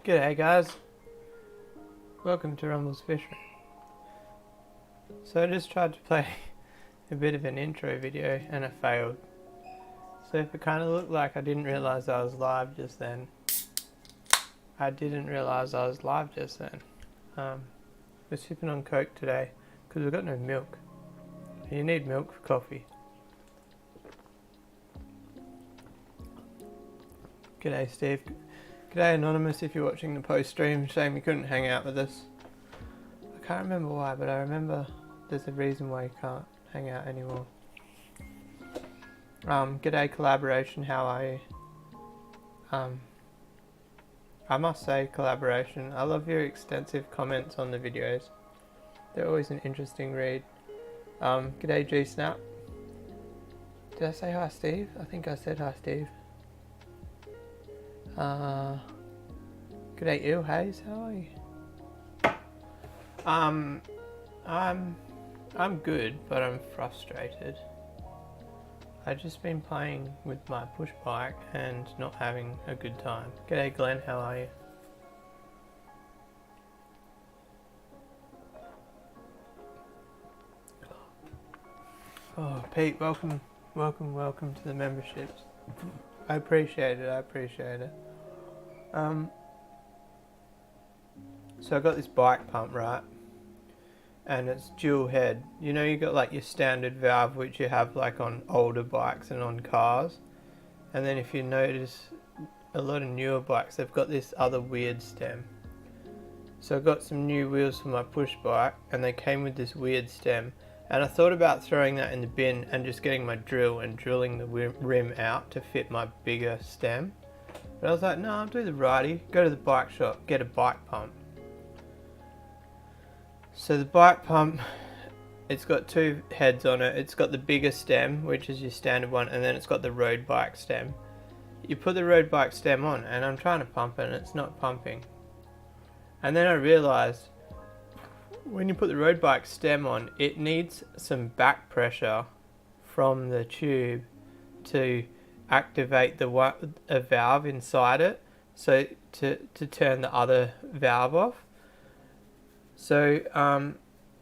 G'day guys, welcome to Rumbles Fishing. So I just tried to play a bit of an intro video and it failed. So if it kind of looked like I didn't realise I was live just then, I didn't realise I was live just then. We're sipping on Coke today because we've got no milk. You need milk for coffee. G'day Steve. G'day Anonymous if you're watching the post stream. Shame you couldn't hang out with us. I can't remember why, but I remember there's a reason why you can't hang out anymore. G'day Collaboration, how are you? I must say, Collaboration, I love your extensive comments on the videos. They're always an interesting read. G'day G-Snap. Did I say hi Steve? I think I said hi Steve. G'day Il Hayes, how are you? I'm good, but I'm frustrated. I've just been playing with my push bike and not having a good time. G'day Glenn, how are you? Oh Pete, welcome to the memberships. I appreciate it. So I got this bike pump, right? And it's dual head. You know, you got like your standard valve which you have like on older bikes and on cars. And then if you notice, a lot of newer bikes, they've got this other weird stem. So I got some new wheels for my push bike and they came with this weird stem. And I thought about throwing that in the bin and just getting my drill and drilling the rim out to fit my bigger stem. But I was like, no, I'll do the righty. Go to the bike shop, get a bike pump. So the bike pump, it's got two heads on it. It's got the bigger stem, which is your standard one, and then it's got the road bike stem. You put the road bike stem on, and I'm trying to pump it, and it's not pumping. And then I realised, when you put the road bike stem on, it needs some back pressure from the tube to activate a valve inside it, so to turn the other valve off. So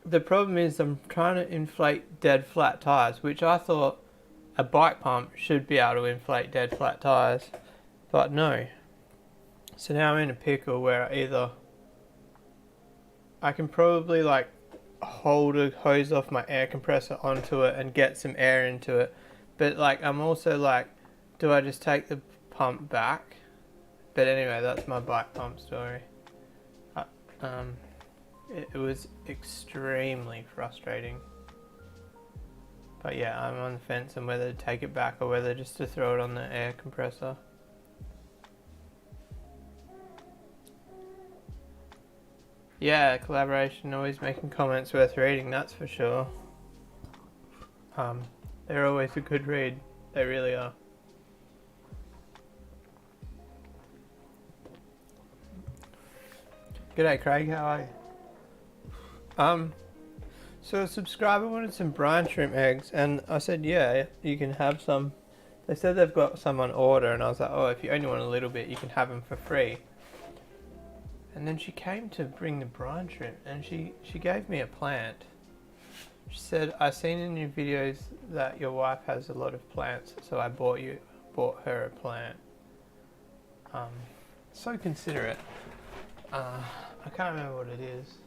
the problem is I'm trying to inflate dead flat tires, which I thought a bike pump should be able to inflate dead flat tires, but no. So now I'm in a pickle where I can probably like hold a hose off my air compressor onto it and get some air into it, but like I'm also like, do I just take the pump back? But anyway, that's my bike pump story. It was extremely frustrating. But yeah, I'm on the fence on whether to take it back or whether just to throw it on the air compressor. Yeah, Collaboration, always making comments worth reading, that's for sure. They're always a good read. They really are. G'day Craig, how are you? So a subscriber wanted some brine shrimp eggs, and I said, yeah, you can have some. They said they've got some on order, and I was like, oh, if you only want a little bit, you can have them for free. And then she came to bring the brine shrimp, and she gave me a plant. She said, I seen in your videos that your wife has a lot of plants, so I bought her a plant. So considerate. I can't remember what it is.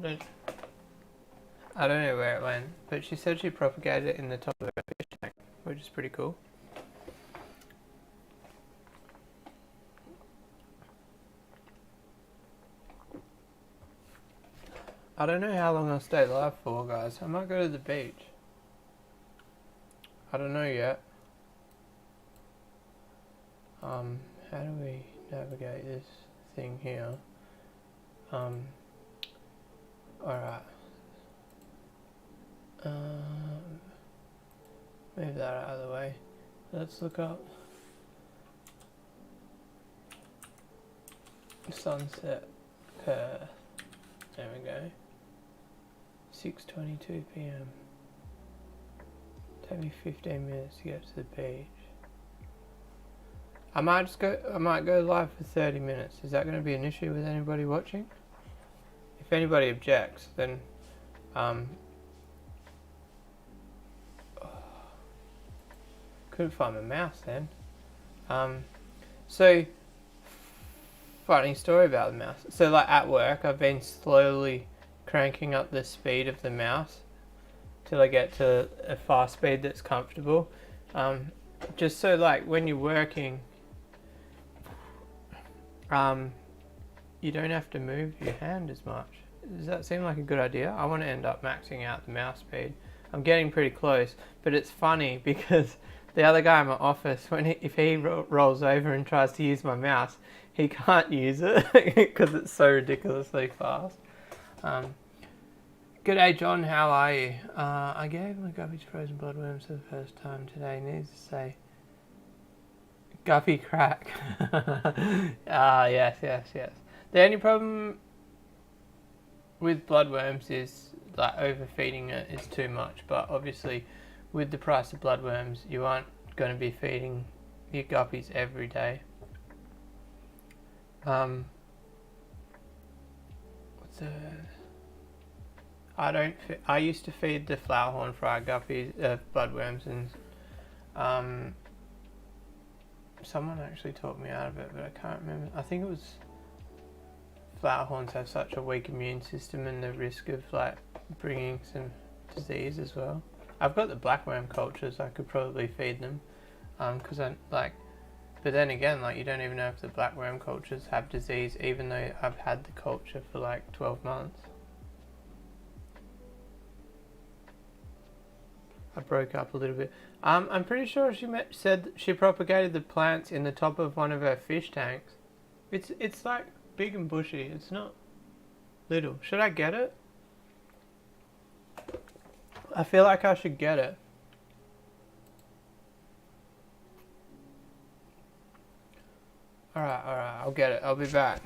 I don't know where it went, but she said she propagated it in the top of her fish tank, which is pretty cool. I don't know how long I'll stay live for, guys. I might go to the beach. I don't know yet. How do we navigate this thing here? Alright. Move that out of the way. Let's look up Sunset Perth. There we go. 6:22 PM. Take me 15 minutes to get to the beach. I might go live for 30 minutes. Is that going to be an issue with anybody watching? If anybody objects, then couldn't find my mouse then. So funny story about the mouse. So like at work, I've been slowly cranking up the speed of the mouse till I get to a fast speed that's comfortable. Just so like when you're working, you don't have to move your hand as much. Does that seem like a good idea? I want to end up maxing out the mouse speed. I'm getting pretty close, but it's funny because the other guy in my office, if he rolls over and tries to use my mouse, he can't use it because it's so ridiculously fast. G'day John, how are you? I gave my guppies frozen bloodworms for the first time today. Needs to say, guppy crack. Yes. The only problem with bloodworms is like overfeeding it is too much, but obviously with the price of bloodworms, you aren't going to be feeding your guppies every day. I used to feed the flowerhorn fried guppies, bloodworms, and someone actually talked me out of it, but I can't remember. I think it was flowerhorns have such a weak immune system and the risk of like bringing some disease as well. I've got the blackworm cultures. I could probably feed them, because I like. But then again, like you don't even know if the blackworm cultures have disease, even though I've had the culture for like 12 months. I broke up a little bit. I'm pretty sure she said she propagated the plants in the top of one of her fish tanks. It's like big and bushy. It's not little. Should I get it? I feel like I should get it. Alright, I'll get it. I'll be back.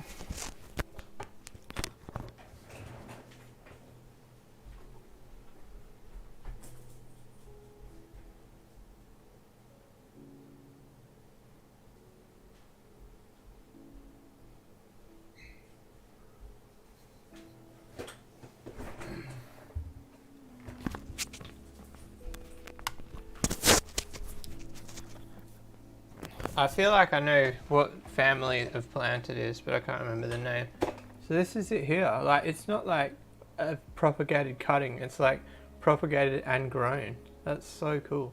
I feel like I know what family of plant it is, but I can't remember the name. So this is it here. Like, it's not like a propagated cutting. It's like propagated and grown. That's so cool.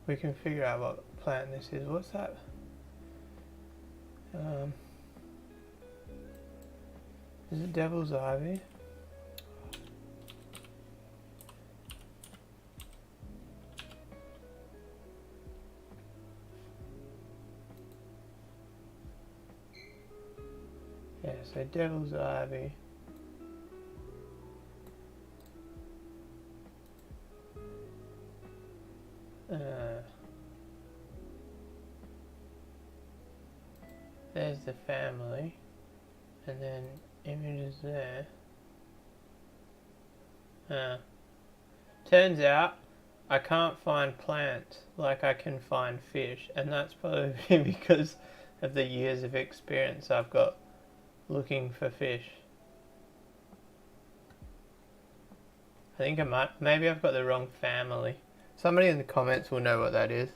We can figure out what plant this is. What's that? Is it devil's ivy? Yeah, so devil's ivy. There's the family, and then images there. Turns out I can't find plants like I can find fish, and that's probably because of the years of experience I've got looking for fish. I think maybe I've got the wrong family. Somebody in the comments will know what that is.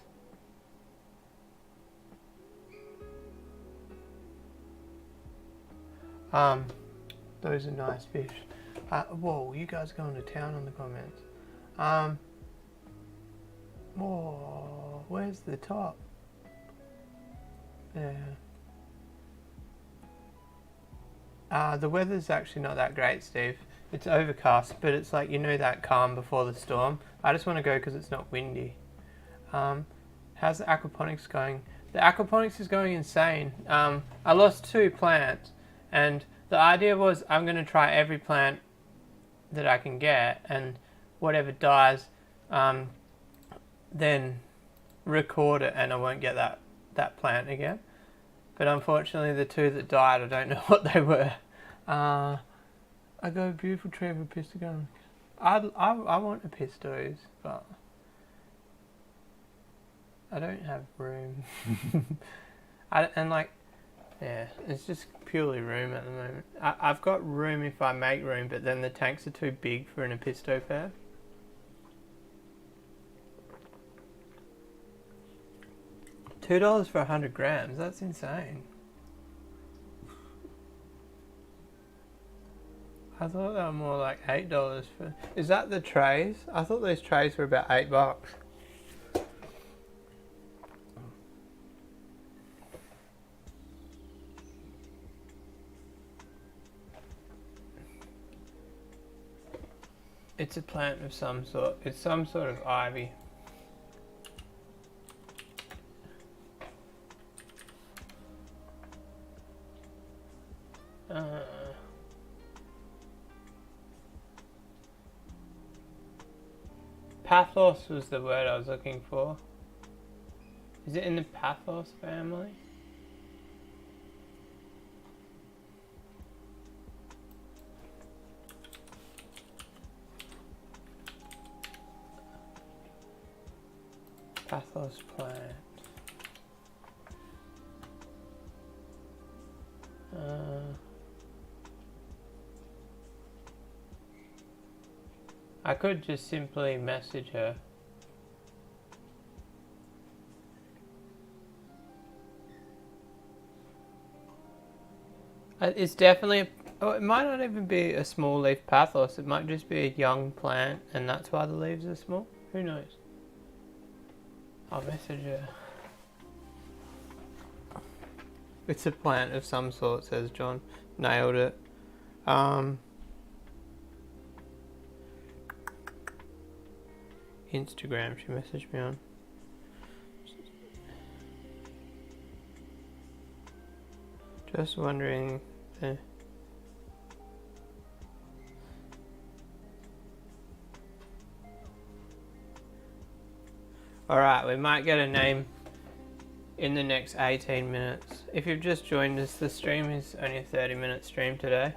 Those are nice fish. Whoa, you guys going to town on the comments. Whoa, where's the top? There. The weather's actually not that great, Steve. It's overcast, but it's like, you know, that calm before the storm. I just want to go because it's not windy. How's the aquaponics going? The aquaponics is going insane. I lost 2 plants, and the idea was I'm going to try every plant that I can get, and whatever dies, then record it, and I won't get that plant again. But unfortunately, the 2 that died, I don't know what they were. I got a beautiful tree of a pistogon. I want a pistos, but I don't have room. Yeah, it's just purely room at the moment. I've got room if I make room, but then the tanks are too big for an Episto pair. $2 for 100 grams, that's insane. I thought they were more like $8 for... Is that the trays? I thought those trays were about $8. It's a plant of some sort. It's some sort of ivy. Pathos was the word I was looking for. Is it in the Pathos family? Pathos plant. I could just simply message her. It's definitely it might not even be a small leaf pathos. It might just be a young plant, and that's why the leaves are small. Who knows? I'll message her. It's a plant of some sort, says John. Nailed it. Instagram, she messaged me on. Just wondering. Alright, we might get a name in the next 18 minutes. If you've just joined us, the stream is only a 30-minute stream today.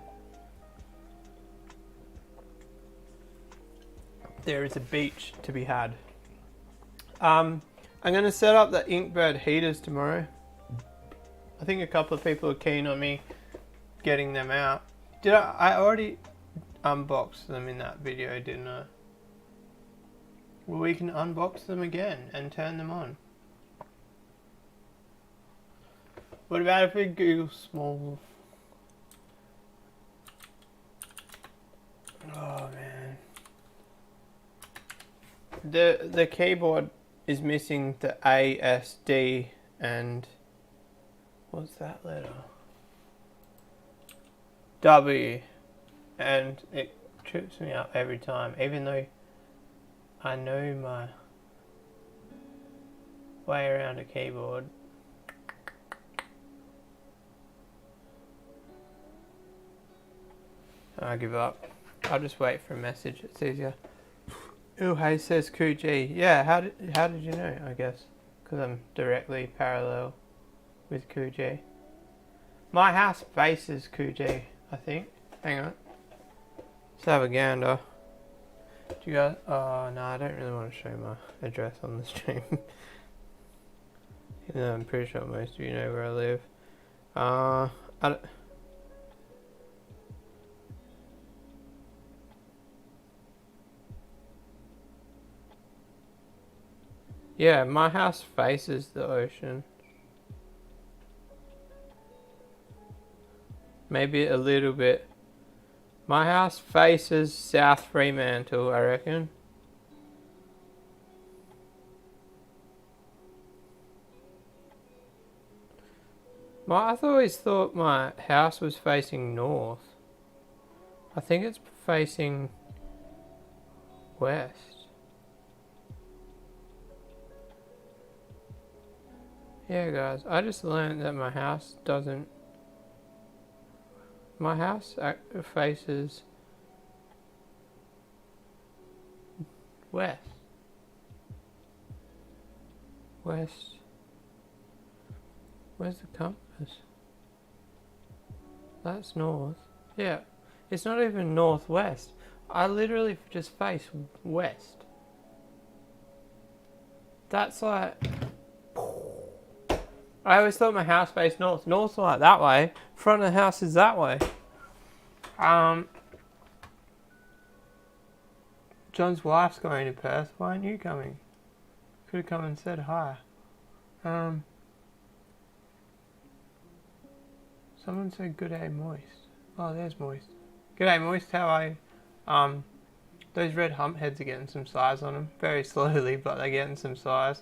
There is a beach to be had. I'm going to set up the Inkbird heaters tomorrow. I think a couple of people are keen on me getting them out. I already unboxed them in that video, didn't I? Well, we can unbox them again and turn them on. What about if we Google small? Oh man. The keyboard is missing the A, S, D, and what's that letter? W, and it trips me up every time, even though I know my way around a keyboard. I give up. I'll just wait for a message. It's easier. Oh, hey, says Kuji. Yeah, how did you know? I guess because I'm directly parallel with Kuji. My house faces Kuji, I think. Hang on. Let's have a gander. Do you guys? Oh no, I don't really want to show my address on the stream. Even though I'm pretty sure most of you know where I live. I don't. Yeah, my house faces the ocean. Maybe a little bit. My house faces South Fremantle, I reckon. I've always thought my house was facing north. I think it's facing west. Yeah, guys, I just learned that my house doesn't... My house faces west. West. Where's the compass? That's north. Yeah, it's not even northwest. I literally just face west. That's like... I always thought my house faced north. North's like that way. Front of the house is that way. John's wife's going to Perth. Why aren't you coming? Could have come and said hi. Someone said good day, Moist. Oh, there's Moist. G'day, Moist. How are you? Those red hump heads are getting some size on them. Very slowly, but they're getting some size.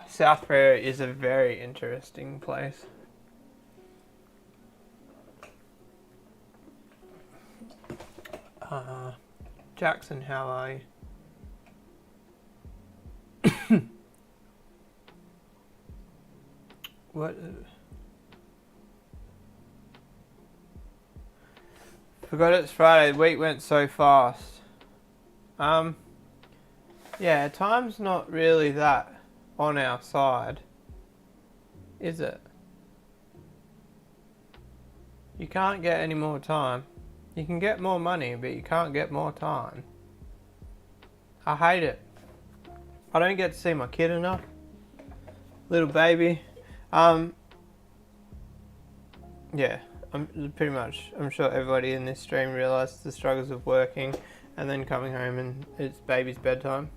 South Prairie is a very interesting place. Jackson, how are you? What? Forgot it's Friday. The week went so fast. Yeah, time's not really that on our side, is it? You can't get any more time. You can get more money, but you can't get more time. I hate it. I don't get to see my kid enough. Little baby. Yeah, I'm sure everybody in this stream realizes the struggles of working and then coming home and it's baby's bedtime.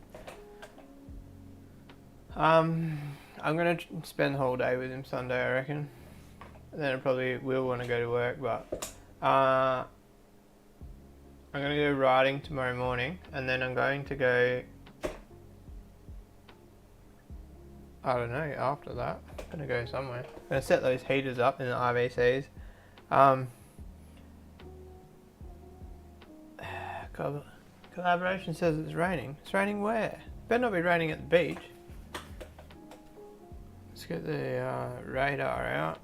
I'm gonna spend the whole day with him Sunday, I reckon. And then I probably will want to go to work, but I'm gonna go riding tomorrow morning, and then I'm going to go, I don't know, after that. I'm gonna go somewhere. I'm gonna set those heaters up in the RVCs. Collaboration says it's raining. It's raining where? Better not be raining at the beach. Let's get the radar out.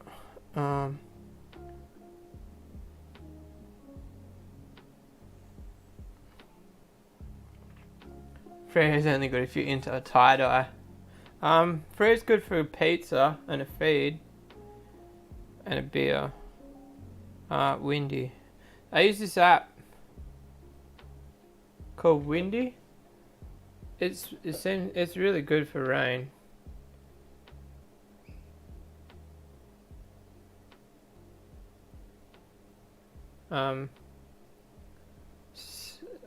Freya's only good if you're into a tie-dye. Freya's good for a pizza and a feed. And a beer. Windy. I use this app called Windy. It's really good for rain.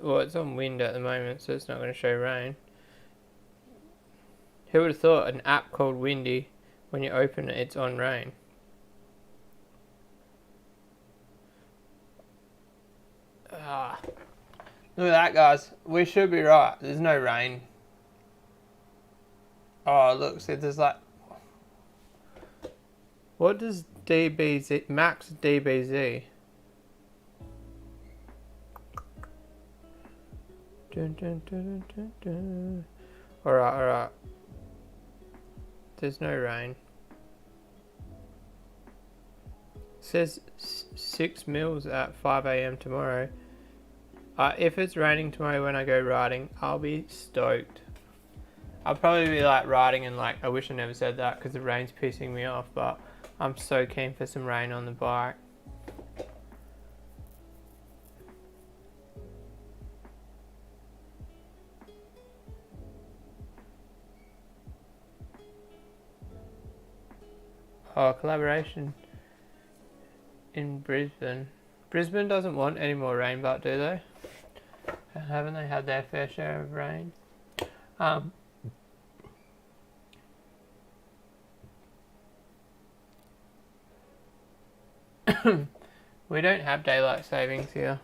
Well, it's on wind at the moment, so it's not going to show rain. Who would have thought an app called Windy, when you open it, it's on rain? Look at that, guys. We should be right. There's no rain. Oh, look, see, there's like... What does DBZ... Max DBZ... Alright. There's no rain. It says 6 mils at 5 AM tomorrow. If it's raining tomorrow when I go riding, I'll be stoked. I'll probably be like riding and like, I wish I never said that because the rain's pissing me off, but I'm so keen for some rain on the bike. Oh, collaboration in Brisbane. Brisbane doesn't want any more rain, but do they? Haven't they had their fair share of rain? We don't have daylight savings here.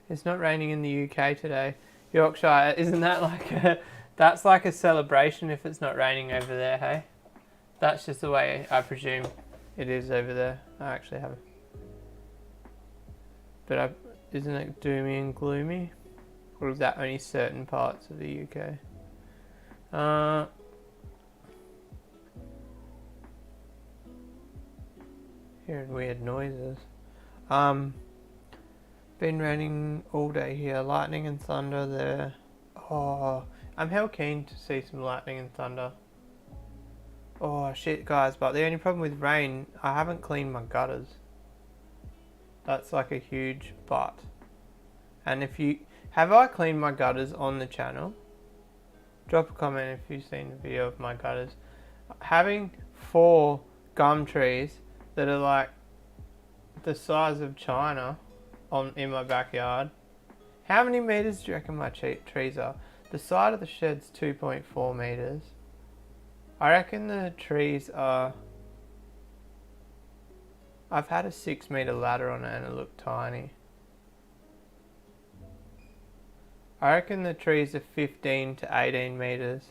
It's not raining in the UK today. Yorkshire, isn't that like a... That's like a celebration if it's not raining over there, hey? That's just the way I presume it is over there. I actually have... But isn't it doomy and gloomy? Or is that only certain parts of the UK? Hearing weird noises. Been raining all day here. Lightning and thunder there. Oh, I'm hell keen to see some lightning and thunder. Oh shit, guys, but the only problem with rain, I haven't cleaned my gutters. That's like a huge but. And if you... Have I cleaned my gutters on the channel? Drop a comment if you've seen the video of my gutters. Having 4 gum trees that are like the size of China in my backyard. How many meters do you reckon my trees are? The side of the shed's 2.4 meters. I reckon the trees are... I've had a 6-meter ladder on it and it looked tiny. I reckon the trees are 15 to 18 meters.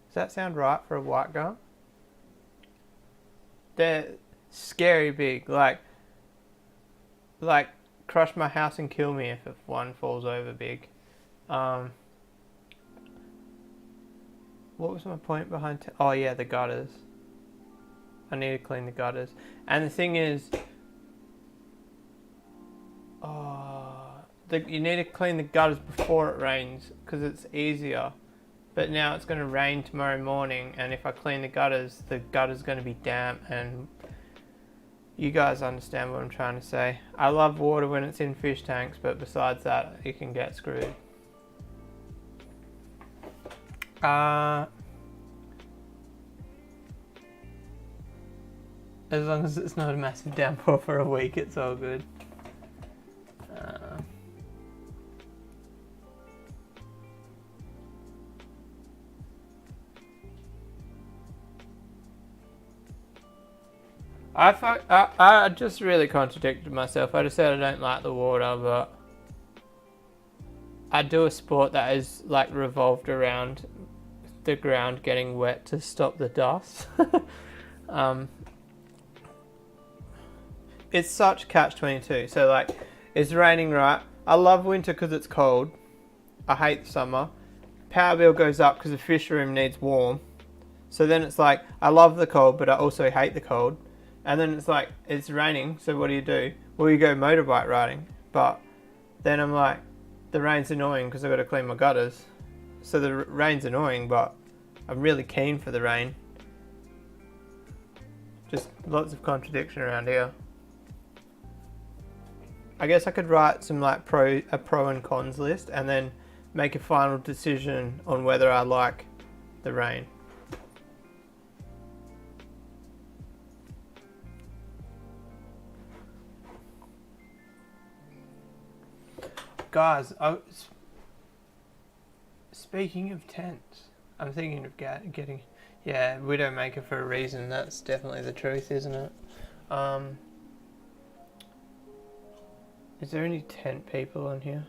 Does that sound right for a white gum? They're scary big, like crush my house and kill me if one falls over big. What was my point behind? Oh yeah, the gutters. I need to clean the gutters. And the thing is, you need to clean the gutters before it rains because it's easier. But now it's going to rain tomorrow morning, and if I clean the gutter's going to be damp, and you guys understand what I'm trying to say. I love water when it's in fish tanks, but besides that, it can get screwed. As long as it's not a massive downpour for a week, it's all good. I just really contradicted myself. I just said I don't like the water, but I do a sport that is like revolved around the ground getting wet to stop the dust. It's such catch-22. So like, it's raining, right? I love winter because it's cold. I hate summer. Power bill goes up because the fish room needs warm. So then it's like, I love the cold, but I also hate the cold. And then it's like, it's raining, so what do? Well, you go motorbike riding. But then I'm like, the rain's annoying because I've got to clean my gutters. So the rain's annoying, but I'm really keen for the rain. Just lots of contradiction around here. I guess I could write some like a pro and cons list and then make a final decision on whether I like the rain. Guys, speaking of tents, I'm thinking of getting... Yeah, Widowmaker for a reason. That's definitely the truth, isn't it? Is there any tent people on here?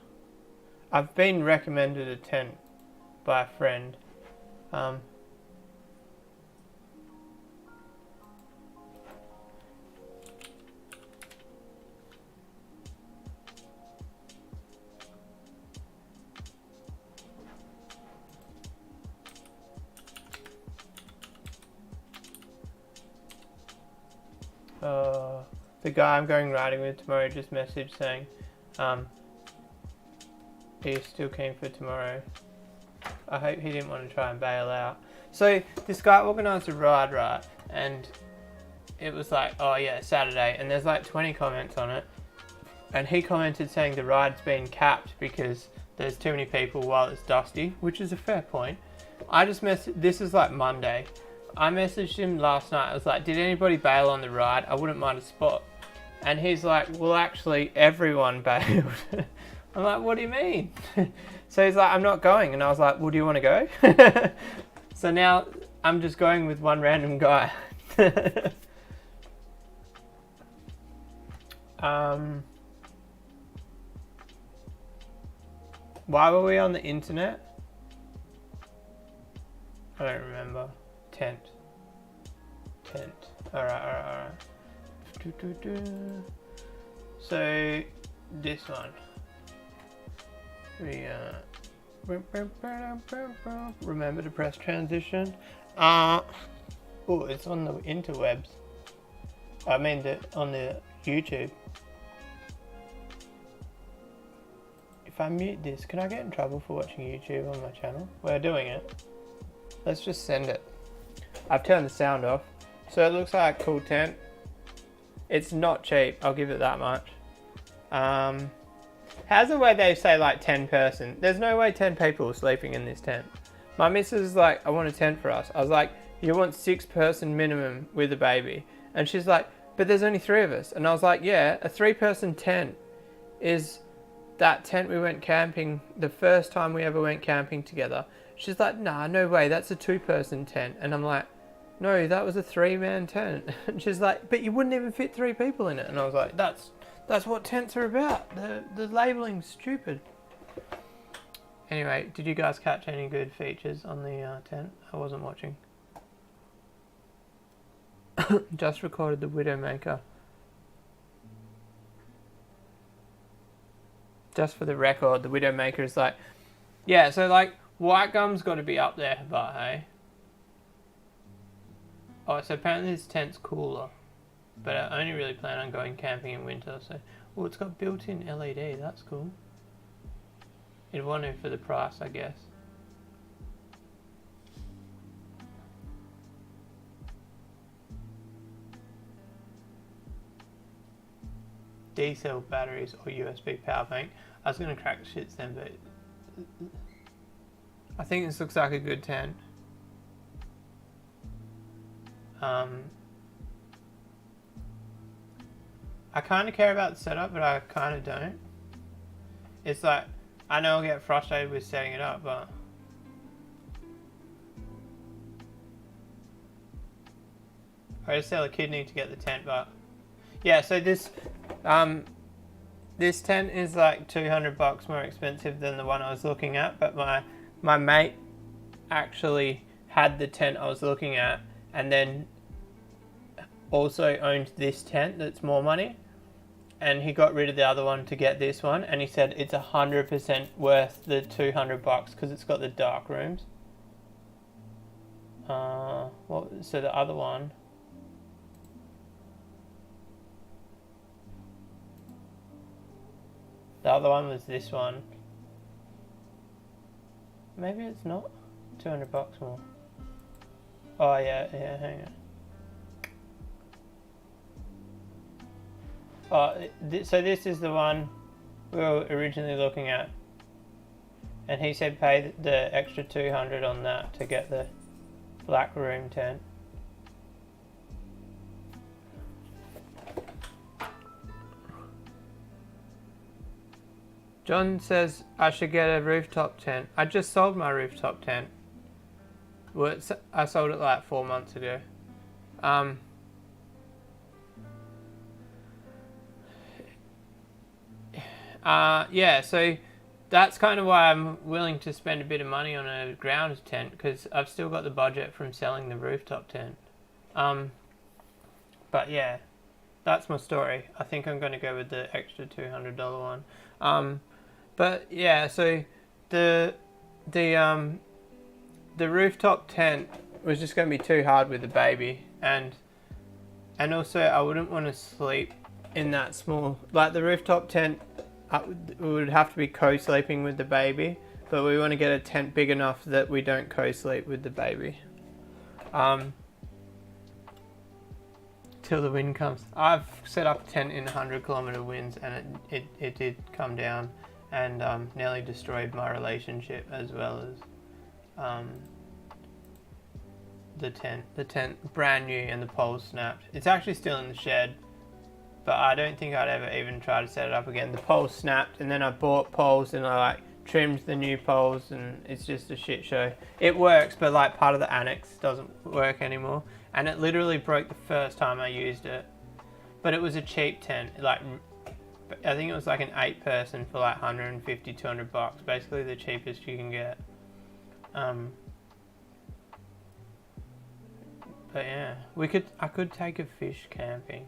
I've been recommended a tent by a friend. The guy I'm going riding with tomorrow just messaged saying, are you still keen for tomorrow? I hope he didn't want to try and bail out. So this guy organised a ride, right? And it was like, oh yeah, Saturday. And there's like 20 comments on it. And he commented saying the ride's been capped because there's too many people while it's dusty, which is a fair point. I just this is like Monday. I messaged him last night. I was like, did anybody bail on the ride? I wouldn't mind a spot. And he's like, well, actually, everyone bailed. I'm like, what do you mean? So he's like, I'm not going. And I was like, well, do you want to go? So now I'm just going with one random guy. Why were we on the internet? I don't remember. Tent. Alright. So this one. We remember to press transition. Oh, it's on the interwebs. I mean on the YouTube. If I mute this, can I get in trouble for watching YouTube on my channel? We're doing it. Let's just send it. I've turned the sound off. So it looks like a cool tent. It's not cheap, I'll give it that much. How's the way they say like 10 person? There's no way 10 people are sleeping in this tent. My missus is like, I want a tent for us. I was like, you want 6-person minimum with a baby? And she's like, but there's only 3 of us. And I was like, yeah, a 3-person tent is that tent we went camping the first time we ever went camping together. She's like, nah, no way, that's a 2-person tent. And I'm like, no, that was a 3-man tent. And she's like, but you wouldn't even fit 3 people in it. And I was like, that's what tents are about. The labeling's stupid. Anyway, did you guys catch any good features on the tent? I wasn't watching. Just recorded the Widowmaker. Just for the record, the Widowmaker is like, yeah, so like, White Gum's got to be up there, but hey. Oh, so apparently this tent's cooler, but I only really plan on going camping in winter, so... Oh, it's got built-in LED, that's cool. You'd want it for the price, I guess. D-cell batteries or USB power bank. I was going to crack the shits then, but I think this looks like a good tent. I kind of care about the setup, but I kind of don't. It's like, I know I'll get frustrated with setting it up, but I just sell a kidney to get the tent, but yeah, so this tent is like $200 more expensive than the one I was looking at, but my mate actually had the tent I was looking at and then also owned this tent that's more money, and he got rid of the other one to get this one, and he said it's 100% worth the $200 because it's got the dark rooms. So the other one, was this one. Maybe it's not $200 more. Oh yeah, hang on. So this is the one we were originally looking at, and he said pay the extra $200 on that to get the black room tent. John says I should get a rooftop tent. I just sold my rooftop tent. Well, I sold it like 4 months ago. Yeah, so that's kind of why I'm willing to spend a bit of money on a ground tent, because I've still got the budget from selling the rooftop tent. But yeah, that's my story. I think I'm going to go with the extra $200 one. But yeah, so the rooftop tent was just going to be too hard with the baby, and also I wouldn't want to sleep in that small, like the rooftop tent. We would have to be co-sleeping with the baby, but we want to get a tent big enough that we don't co-sleep with the baby. Till the wind comes. I've set up a tent in 100-kilometer winds, and it did come down and nearly destroyed my relationship, as well as the tent brand new, and the poles snapped. It's actually still in the shed, but I don't think I'd ever even try to set it up again. The poles snapped, and then I bought poles and I like trimmed the new poles, and it's just a shit show. It works, but like part of the annex doesn't work anymore, and it literally broke the first time I used it. But it was a cheap tent, like I think it was like an 8-person for like $150-200, basically the cheapest you can get. But yeah, I could take a fish camping.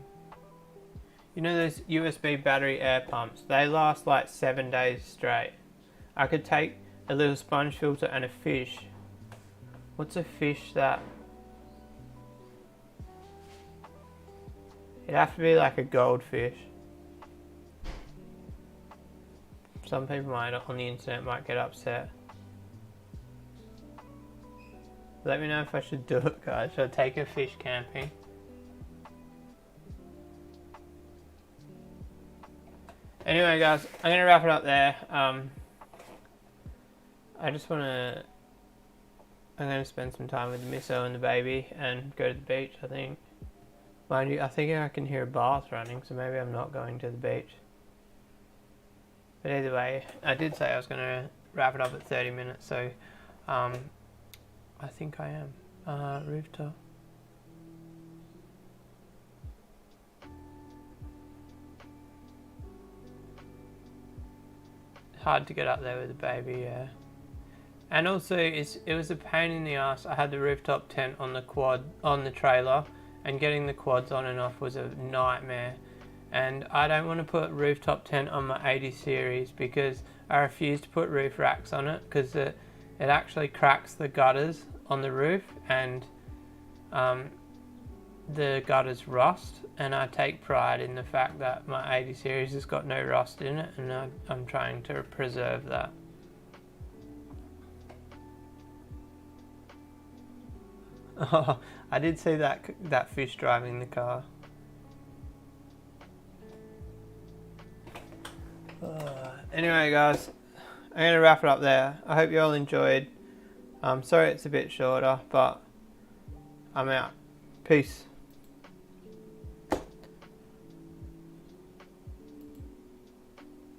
You know those USB battery air pumps? They last like 7 days straight. I could take a little sponge filter and a fish. What's a fish that? It'd have to be like a goldfish. Some people on the internet might get upset. Let me know if I should do it, guys. Should I take a fish camping? Anyway, guys, I'm going to wrap it up there. I just want to I'm going to spend some time with the misso and the baby and go to the beach, I think. Mind you, I think I can hear a bath running, so maybe I'm not going to the beach. But either way, I did say I was going to wrap it up at 30 minutes, so I think I am. Rooftop. Hard to get up there with the baby, yeah. And also, it was a pain in the ass. I had the rooftop tent on the trailer, and getting the quads on and off was a nightmare. And I don't want to put rooftop tent on my 80 series because I refuse to put roof racks on it because it actually cracks the gutters on the roof, and the gutters rust. And I take pride in the fact that my 80 series has got no rust in it, and I'm trying to preserve that. Oh, I did see that fish driving the car. Anyway, guys, I'm going to wrap it up there. I hope you all enjoyed. Sorry it's a bit shorter, but I'm out. Peace.